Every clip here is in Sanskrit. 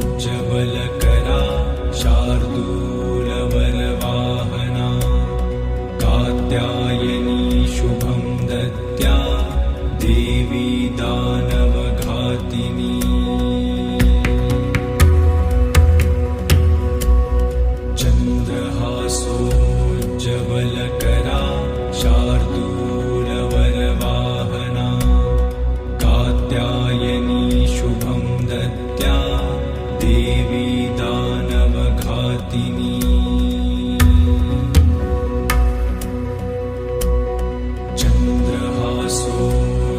चन्द्रहासोज्ज्वलकरा शार्दूलवरवाहना कात्यायनी शुभं दद्या देवी दानवघातिनी चन्द्रहासोज्ज्वलकरा शार्दूलवरवाहना कात्यायनी शुभं दद्या देवी दानवघातिनी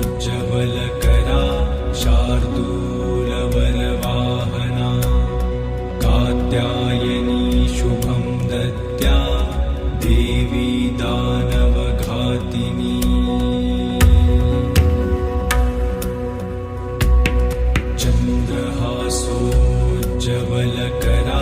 चन्द्रहासोज्ज्वलकरा शार्दूलवरवाहना कात्यायनी शुभं दद्या देवी दानवघातिनी चन्द्रहासोज्ज्वलकरा